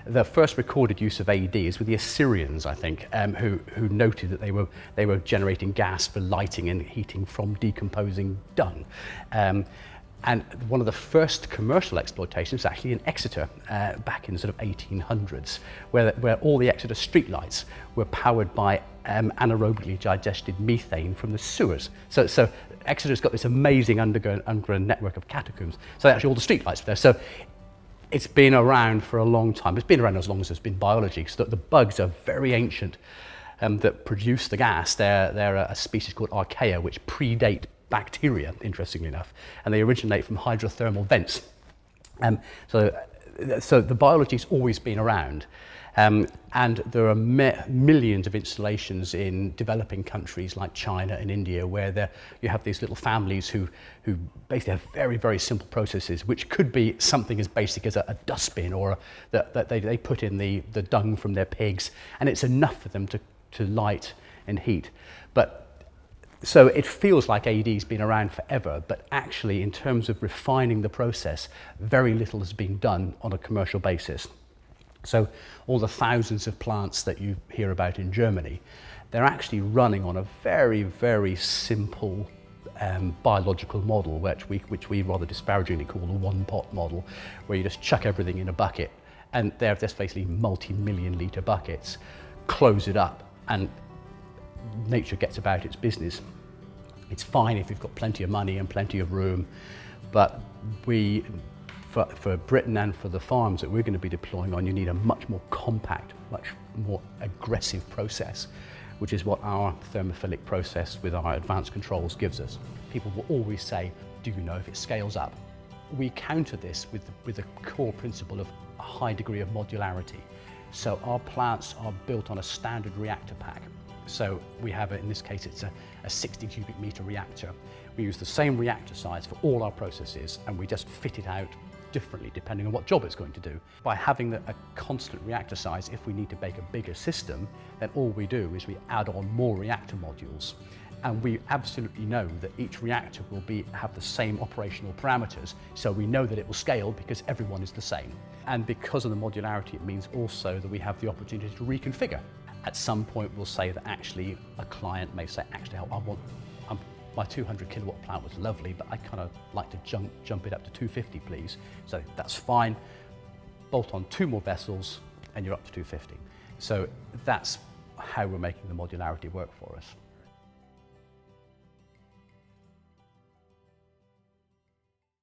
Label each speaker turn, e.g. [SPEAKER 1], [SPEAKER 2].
[SPEAKER 1] The first recorded use of AED is with the Assyrians, I think, who noted that they were generating gas for lighting and heating from decomposing dung. And one of the first commercial exploitations was actually in Exeter back in the sort of 1800s, where all the Exeter streetlights were powered by anaerobically digested methane from the sewers. So Exeter's got this amazing underground network of catacombs. So actually all the streetlights were there. So it's been around for a long time. It's been around as long as there's been biology. So the bugs are very ancient that produce the gas. They're a species called Archaea, which predate bacteria, interestingly enough, and they originate from hydrothermal vents. So the biology's always been around, and there are millions of installations in developing countries like China and India where you have these little families who basically have very, very simple processes, which could be something as basic as a dustbin, or that they put in the dung from their pigs, and it's enough for them to light and heat. So it feels like AED's been around forever, but actually in terms of refining the process, very little has been done on a commercial basis. So all the thousands of plants that you hear about in Germany, they're actually running on a very, very simple biological model, which we rather disparagingly call the one-pot model, where you just chuck everything in a bucket, and they're just basically multi-million litre buckets, close it up, and nature gets about its business. It's fine if you've got plenty of money and plenty of room, but for Britain and for the farms that we're going to be deploying on, you need a much more compact, much more aggressive process, which is what our thermophillic process with our advanced controls gives us. People will always say, do you know if it scales up? We counter this with the core principle of a high degree of modularity. So our plants are built on a standard reactor pack. So we have, in this case, it's a 60 cubic meter reactor. We use the same reactor size for all our processes, and we just fit it out differently depending on what job it's going to do. By having a constant reactor size, if we need to make a bigger system, then all we do is we add on more reactor modules. And we absolutely know that each reactor will have the same operational parameters, so we know that it will scale because everyone is the same. And because of the modularity, it means also that we have the opportunity to reconfigure. At some point, we'll say that actually a client may say, actually, my 200 kilowatt plant was lovely, but I kind of like to jump it up to 250, please. So that's fine. Bolt on 2 more vessels, and you're up to 250. So that's how we're making the modularity work for us.